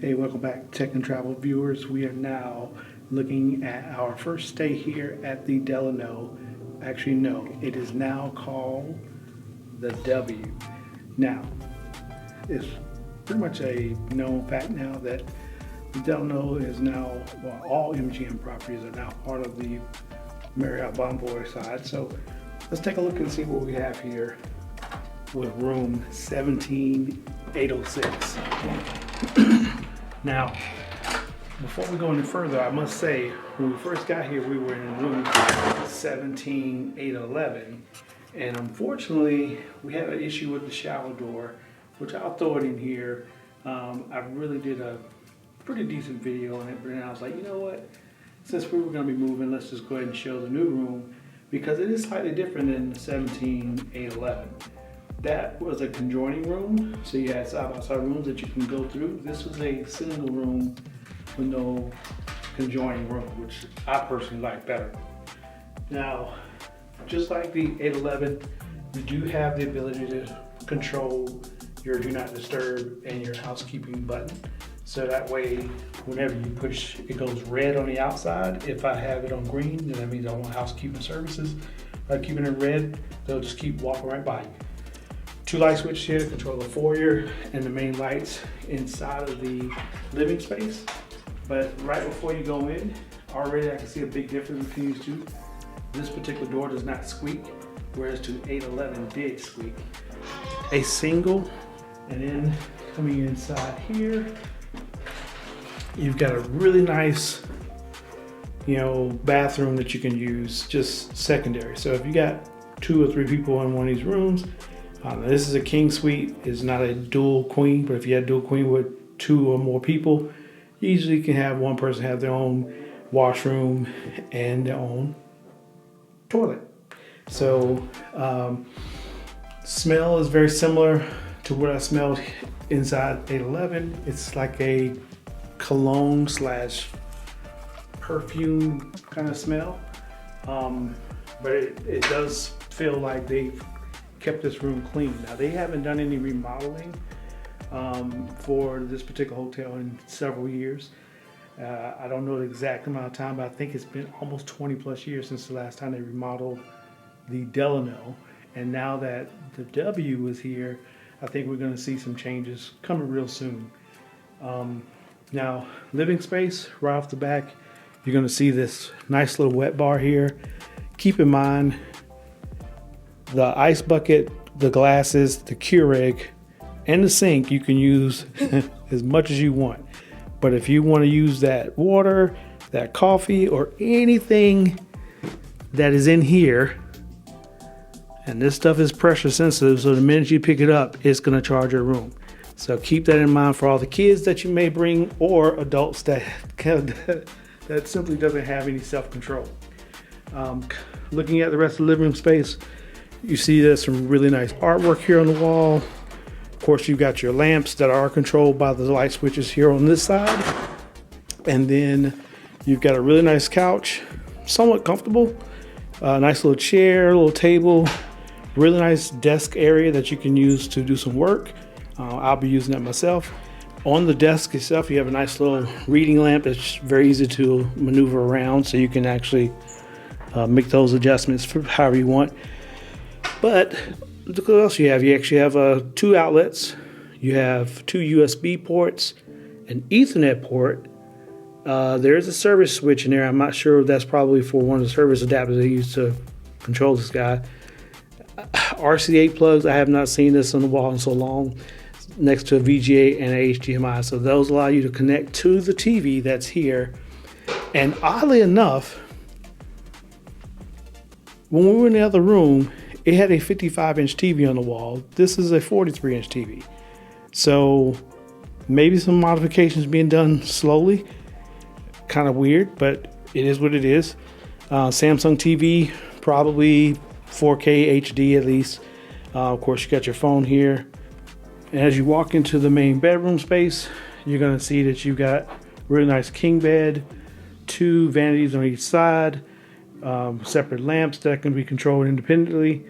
Hey, welcome back, Tech and Travel viewers. We are now looking at our first stay here at the Delano. Actually, no, it is now called the W. Now, it's pretty much a known fact now that the Delano is now, well, all MGM properties are now part of the Marriott Bonvoy side. So let's take a look and see what we have here with room 17806. Now, before we go any further, I must say, when we first got here, we were in room 17811, and unfortunately, we had an issue with the shower door, which I'll throw it in here. I really did a pretty decent video on it, but then I was like, you know what? Since we were going to be moving, let's just go ahead and show the new room, because it is slightly different than the 17811. That was a conjoining room, so you had side-by-side rooms that you can go through. This was a single room with no conjoining room, which I personally like better. Now, just like the 811, you do have the ability to control your do not disturb and your housekeeping button. So that way, whenever you push, it goes red on the outside. If I have it on green, then that means I want housekeeping services. If I keep it in red, they'll just keep walking right by you. Two light switches here to control the foyer and the main lights inside of the living space. But right before you go in, already I can see a big difference between these two. This particular door does not squeak, whereas to 811 did squeak. A single, and then coming inside here, you've got a really nice, bathroom that you can use just secondary. So if you got 2 or 3 people in one of these rooms, this is a king suite. It's not a dual queen, but if you had a dual queen with 2 or more people, you usually can have one person have their own washroom and their own toilet. So smell is very similar to what I smelled inside 811. It's like a cologne slash perfume kind of smell, but it does feel like they've kept this room clean. Now, they haven't done any remodeling for this particular hotel in several years. I don't know the exact amount of time, but I think it's been almost 20 plus years since the last time they remodeled the Delano. And now that the W is here, I think we're going to see some changes coming real soon. Now, living space, right off the back, you're going to see this nice little wet bar here. Keep in mind, the ice bucket, the glasses, the Keurig, and the sink you can use as much as you want. But if you want to use that water, that coffee, or anything that is in here, and this stuff is pressure sensitive, so the minute you pick it up, it's going to charge your room. So keep that in mind for all the kids that you may bring, or adults that simply doesn't have any self-control. Looking at the rest of the living room space, you see there's some really nice artwork here on the wall. Of course, you've got your lamps that are controlled by the light switches here on this side. And then you've got a really nice couch, somewhat comfortable. Nice little chair, little table, really nice desk area that you can use to do some work. I'll be using that myself. On the desk itself, you have a nice little reading lamp that's very easy to maneuver around, so you can actually make those adjustments for however you want. But look what else you have. You actually have 2 outlets. You have 2 USB ports, an Ethernet port. There is a service switch in there. I'm not sure if that's probably for one of the service adapters they use to control this guy. RCA plugs. I have not seen this on the wall in so long. Next to a VGA and a HDMI. So those allow you to connect to the TV that's here. And oddly enough, when we were in the other room, it had a 55-inch TV on the wall. This is a 43-inch TV. So maybe some modifications being done slowly. Kind of weird, but it is what it is. Samsung TV, probably 4K HD at least. Of course, you got your phone here. And as you walk into the main bedroom space, you're going to see that you've got really nice king bed, 2 vanities on each side, separate lamps that can be controlled independently.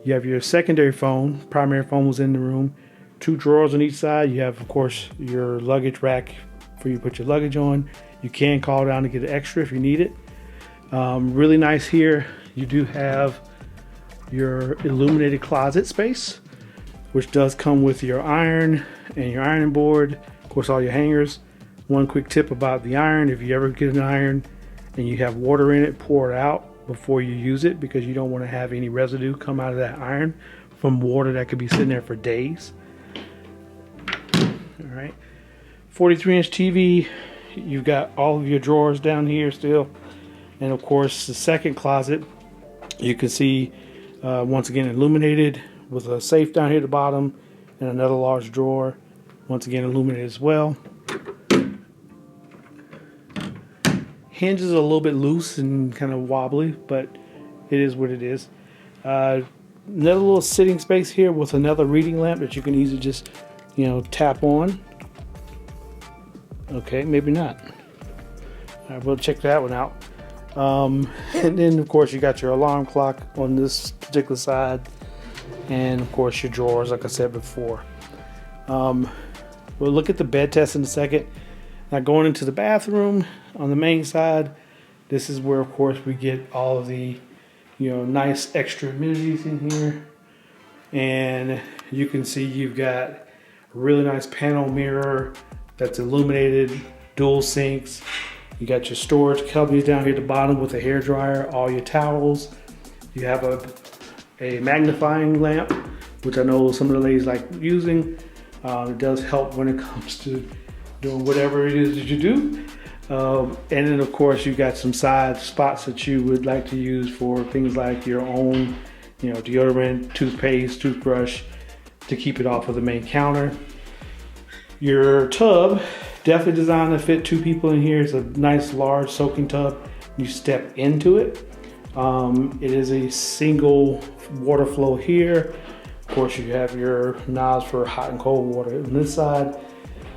You have your secondary phone. Primary phone was in the room. 2 drawers on each side. You have, of course, your luggage rack for you to put your luggage on. You can call down to get an extra if you need it. Really nice here. You do have your illuminated closet space, which does come with your iron and your ironing board, of course all your hangers. One quick tip about the iron: if you ever get an iron and you have water in it, pour it out before you use it, because you don't want to have any residue come out of that iron from water that could be sitting there for days. All right, 43-inch TV. You've got all of your drawers down here still, and of course the second closet you can see once again illuminated with a safe down here at the bottom and another large drawer, once again illuminated as well. Hinges are a little bit loose and kind of wobbly, but it is what it is. Another little sitting space here with another reading lamp that you can easily just, tap on. Okay, maybe not. All right, we'll check that one out. And then of course you got your alarm clock on this particular side, and of course your drawers, like I said before. We'll look at the bed test in a second. Now, going into the bathroom on the main side, this is where of course we get all of the nice extra amenities in here. And you can see you've got a really nice panel mirror that's illuminated, dual sinks. You got your storage cubbies down here at the bottom with a hair dryer, all your towels. You have a magnifying lamp, which I know some of the ladies like using. It does help when it comes to doing whatever it is that you do. And then of course you got some side spots that you would like to use for things like your own, deodorant, toothpaste, toothbrush, to keep it off of the main counter. Your tub, definitely designed to fit 2 people in here. It's a nice large soaking tub. You step into it. It is a single water flow here. Of course you have your knobs for hot and cold water on this side.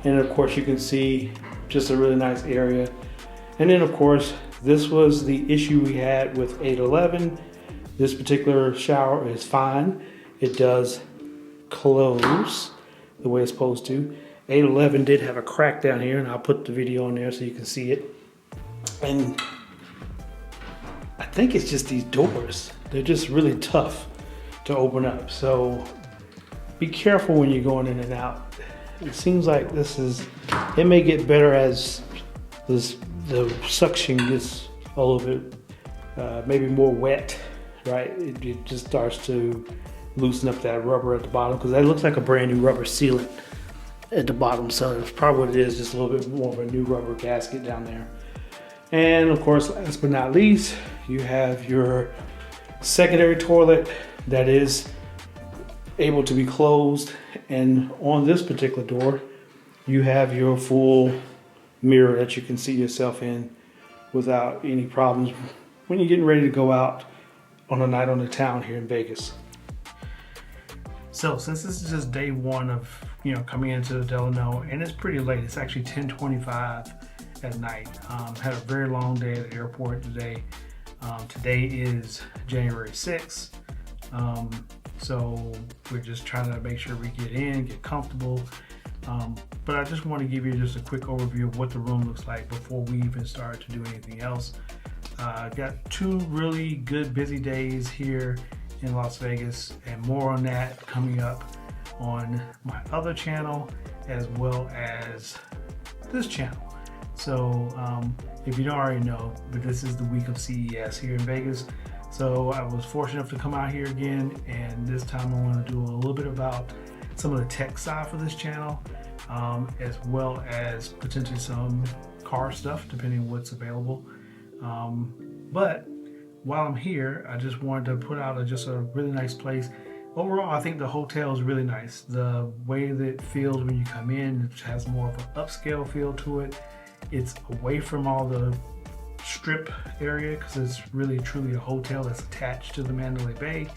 And of course you can see just a really nice area. And then of course, this was the issue we had with 811. This particular shower is fine. It does close the way it's supposed to. 811 did have a crack down here, and I'll put the video on there so you can see it. And I think it's just these doors. They're just really tough to open up. So be careful when you're going in and out. It seems like it may get better as the suction gets a little bit maybe more wet, right? It just starts to loosen up that rubber at the bottom, because that looks like a brand new rubber sealant at the bottom. So it's probably what it is, just a little bit more of a new rubber gasket down there. And of course, last but not least, you have your secondary toilet that is able to be closed. And on this particular door, you have your full mirror that you can see yourself in without any problems when you're getting ready to go out on a night on the town here in Vegas. So since this is just day one of coming into the Delano, and it's pretty late, it's actually 10:25 at night. Had a very long day at the airport today. Today is January 6th. So we're just trying to make sure we get in, get comfortable. But I just want to give you just a quick overview of what the room looks like before we even start to do anything else. Got 2 really good busy days here in Las Vegas, and more on that coming up on my other channel as well as this channel. So if you don't already know, but this is the week of CES here in Vegas. So I was fortunate enough to come out here again, and this time I want to do a little bit about some of the tech side for this channel, as well as potentially some car stuff depending on what's available. But while I'm here, I just wanted to put out just a really nice place. Overall, I think the hotel is really nice. The way that it feels when you come in, it has more of an upscale feel to it. It's away from all the strip area, because it's really truly a hotel that's attached to the Mandalay Bay.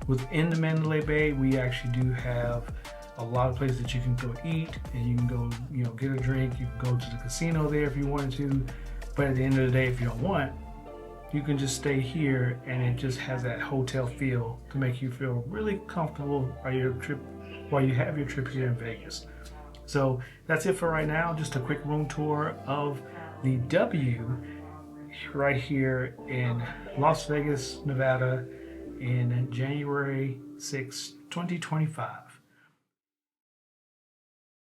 Within the Mandalay Bay, we actually do have a lot of places that you can go eat, and you can go, get a drink. You can go to the casino there if you wanted to. But at the end of the day, if you don't want, you can just stay here, and it just has that hotel feel to make you feel really comfortable while you have your trip here in Vegas. So that's it for right now. Just a quick room tour of the W right here in Las Vegas, Nevada in January 6, 2025.